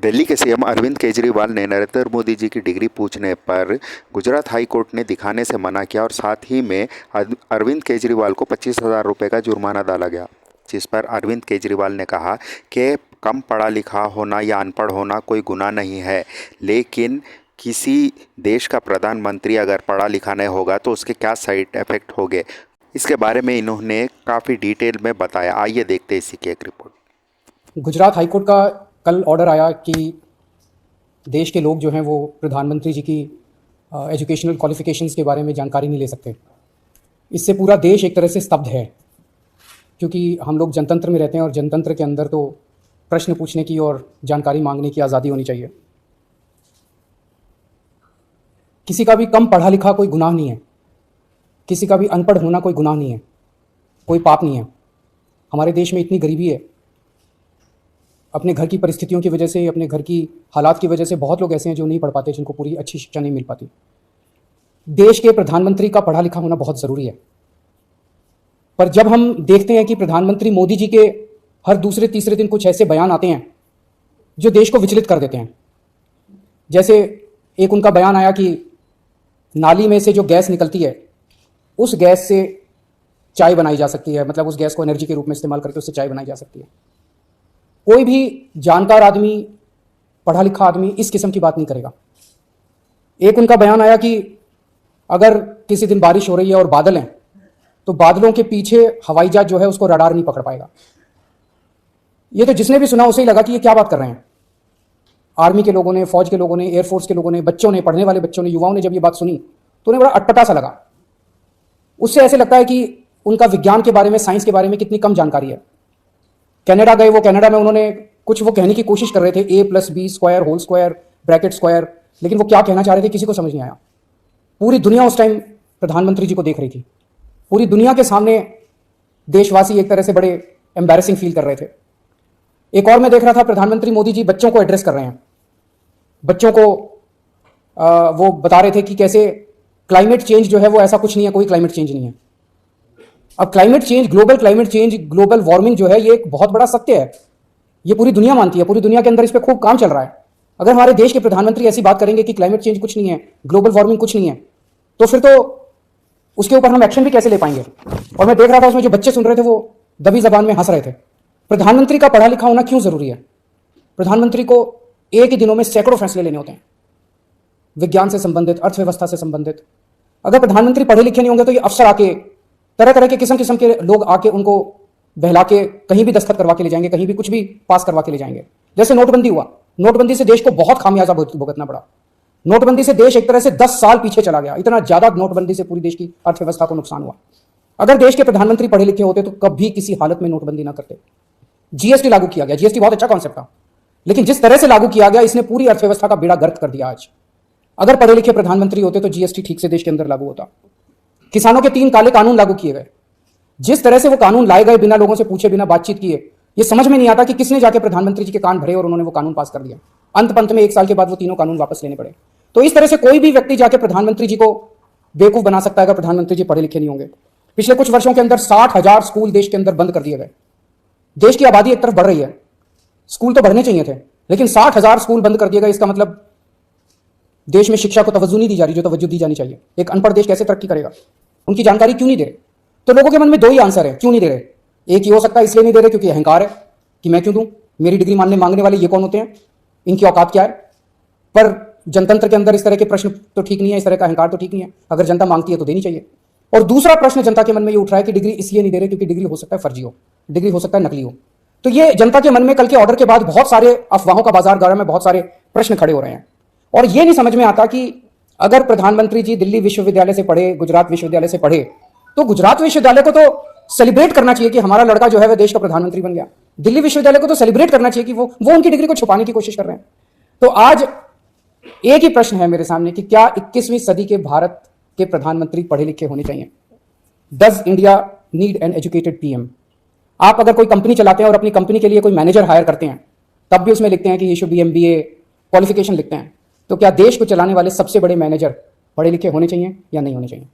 दिल्ली के सीएम अरविंद केजरीवाल ने नरेंद्र मोदी जी की डिग्री पूछने पर गुजरात हाई कोर्ट ने दिखाने से मना किया और साथ ही में अरविंद केजरीवाल को 25,000 रुपये का जुर्माना डाला गया, जिस पर अरविंद केजरीवाल ने कहा कि कम पढ़ा लिखा होना या अनपढ़ होना कोई गुनाह नहीं है, लेकिन किसी देश का प्रधानमंत्री अगर पढ़ा लिखा नहीं होगा तो उसके क्या साइड इफ़ेक्ट होंगे, इसके बारे में इन्होंने काफ़ी डिटेल में बताया। आइए देखते हैं इसी की एक रिपोर्ट। गुजरात हाईकोर्ट का कल ऑर्डर आया कि देश के लोग जो हैं वो प्रधानमंत्री जी की एजुकेशनल क्वालिफ़िकेशंस के बारे में जानकारी नहीं ले सकते। इससे पूरा देश एक तरह से स्तब्ध है, क्योंकि हम लोग जनतंत्र में रहते हैं और जनतंत्र के अंदर तो प्रश्न पूछने की और जानकारी मांगने की आज़ादी होनी चाहिए। किसी का भी कम पढ़ा लिखा कोई गुनाह नहीं है, किसी का भी अनपढ़ होना कोई गुनाह नहीं है, कोई पाप नहीं है। हमारे देश में इतनी गरीबी है, अपने घर की परिस्थितियों की वजह से, अपने घर की हालात की वजह से बहुत लोग ऐसे हैं जो नहीं पढ़ पाते, जिनको पूरी अच्छी शिक्षा नहीं मिल पाती। देश के प्रधानमंत्री का पढ़ा लिखा होना बहुत ज़रूरी है। पर जब हम देखते हैं कि प्रधानमंत्री मोदी जी के हर दूसरे तीसरे दिन कुछ ऐसे बयान आते हैं जो देश को विचलित कर देते हैं। जैसे एक उनका बयान आया कि नाली में से जो गैस निकलती है उस गैस से चाय बनाई जा सकती है, मतलब उस गैस को एनर्जी के रूप में इस्तेमाल करके उससे चाय बनाई जा सकती है। कोई भी जानकार आदमी, पढ़ा लिखा आदमी इस किस्म की बात नहीं करेगा। एक उनका बयान आया कि अगर किसी दिन बारिश हो रही है और बादल हैं तो बादलों के पीछे हवाई जहाज जो है उसको रडार नहीं पकड़ पाएगा। ये तो जिसने भी सुना उसे ही लगा कि ये क्या बात कर रहे हैं। आर्मी के लोगों ने, फौज के लोगों ने, एयरफोर्स के लोगों ने, बच्चों ने, पढ़ने वाले बच्चों ने, युवाओं ने जब ये बात सुनी तो उन्हें बड़ा अटपटा सा लगा। उससे ऐसे लगता है कि उनका विज्ञान के बारे में, साइंस के बारे में कितनी कम जानकारी है। कनाडा गए, वो कनाडा में उन्होंने कुछ वो कहने की कोशिश कर रहे थे, a+b² whole square bracket square, लेकिन वो क्या कहना चाह रहे थे किसी को समझ नहीं आया। पूरी दुनिया उस टाइम प्रधानमंत्री जी को देख रही थी। पूरी दुनिया के सामने देशवासी एक तरह से बड़े एम्बैरेसिंग फील कर रहे थे। एक और मैं देख रहा था, प्रधानमंत्री मोदी जी बच्चों को एड्रेस कर रहे हैं। बच्चों को वो बता रहे थे कि कैसे क्लाइमेट चेंज जो है वो ऐसा कुछ नहीं है, कोई क्लाइमेट चेंज नहीं है। अब climate change, global climate change, global warming जो है ये एक बहुत बड़ा सत्य है। ये पूरी दुनिया मानती है, पूरी दुनिया के अंदर इस पर खूब काम चल रहा है। अगर हमारे देश के प्रधानमंत्री ऐसी बात करेंगे कि क्लाइमेट चेंज कुछ नहीं है, ग्लोबल वार्मिंग कुछ नहीं है, तो फिर तो उसके ऊपर हम एक्शन भी कैसे ले पाएंगे। और मैं देख रहा था उसमें जो बच्चे सुन रहे थे वो दबी जबान में हंस रहे थे। प्रधानमंत्री का पढ़ा लिखा होना क्यों जरूरी है? प्रधानमंत्री को एक ही दिनों में सैकड़ों फैसले लेने होते हैं, विज्ञान से संबंधित, अर्थव्यवस्था से संबंधित। अगर प्रधानमंत्री पढ़े लिखे नहीं होंगे तो ये अफसर आके, तरह तरह के किस्म के लोग आके उनको बहला के कहीं भी दस्तखत करवा के ले जाएंगे, कहीं भी कुछ भी पास करवा के ले जाएंगे। जैसे नोटबंदी हुआ, नोटबंदी से देश को बहुत खामियाजा भुगतना पड़ा। नोटबंदी से देश एक तरह से 10 साल पीछे चला गया। इतना ज्यादा नोटबंदी से पूरी देश की अर्थव्यवस्था को नुकसान हुआ। अगर देश के प्रधानमंत्री पढ़े लिखे होते तो कभी किसी हालत में नोटबंदी ना करते। जीएसटी लागू किया गया, जीएसटी बहुत अच्छा कॉन्सेप्ट था, लेकिन जिस तरह से लागू किया गया इसने पूरी अर्थव्यवस्था का बेड़ा गर्क कर दिया आज। अगर पढ़े लिखे प्रधानमंत्री होते तो जीएसटी ठीक से देश के अंदर लागू होता। किसानों के 3 काले कानून लागू किए गए। जिस तरह से वो कानून लाए गए, बिना लोगों से पूछे, बिना बातचीत किए, ये समझ में नहीं आता कि किसने जाके प्रधानमंत्री जी के कान भरे और उन्होंने वो कानून पास कर दिया। अंत पंत में 1 साल के बाद वो तीनों कानून वापस लेने पड़े। तो इस तरह से कोई भी व्यक्ति जाके प्रधानमंत्री जी को बेवकूफ बना सकता है अगर प्रधानमंत्री जी पढ़े लिखे नहीं होंगे। पिछले कुछ वर्षों के अंदर 60,000 स्कूल देश के अंदर बंद कर दिए गए। देश की आबादी एक तरफ बढ़ रही है, स्कूल तो बढ़ने चाहिए थे, लेकिन 60,000 स्कूल बंद कर दिए गए। इसका मतलब देश में शिक्षा को तवज्जो नहीं दी जा रही जो तवज्जो दी जानी चाहिए। एक अनपढ़ देश कैसे तरक्की करेगा? उनकी जानकारी क्यों नहीं दे रहे? तो लोगों के मन में 2 ही आंसर है क्यों नहीं दे रहे। एक ये हो सकता है इसलिए नहीं दे रहे क्योंकि अहंकार है कि मैं क्यों दूं, मेरी डिग्री मांगने वाले ये कौन होते हैं, इनकी औकात क्या है। पर जनतंत्र के अंदर इस तरह के प्रश्न तो ठीक नहीं है, इस तरह का अहंकार तो ठीक नहीं है। अगर जनता मांगती है तो देनी चाहिए। और दूसरा प्रश्न जनता के मन में ये उठ रहा है कि डिग्री इसलिए नहीं दे रहे क्योंकि डिग्री हो सकता है फर्जी हो, डिग्री हो सकता है नकली हो। तो ये जनता के मन में कल के ऑर्डर के बाद बहुत सारे अफवाहों का बाजार गाड़ा में बहुत सारे प्रश्न खड़े हो रहे हैं। और ये नहीं समझ में आता कि अगर प्रधानमंत्री जी दिल्ली विश्वविद्यालय से पढ़े, गुजरात विश्वविद्यालय से पढ़े, तो गुजरात विश्वविद्यालय को तो सेलिब्रेट करना चाहिए कि हमारा लड़का जो है वह देश का प्रधानमंत्री बन गया। दिल्ली विश्वविद्यालय को तो सेलिब्रेट करना चाहिए कि वो उनकी डिग्री को छुपाने की कोशिश कर रहे हैं। तो आज एक ही प्रश्न है मेरे सामने कि क्या 21वीं सदी के भारत के प्रधानमंत्री पढ़े लिखे होने चाहिए? Does India need an educated PM? आप अगर कोई कंपनी चलाते हैं और अपनी कंपनी के लिए कोई मैनेजर हायर करते हैं, तब भी उसमें लिखते हैं कि he should be MBA qualification लिखते हैं। तो क्या देश को चलाने वाले सबसे बड़े मैनेजर पढ़े लिखे होने चाहिए या नहीं होने चाहिए?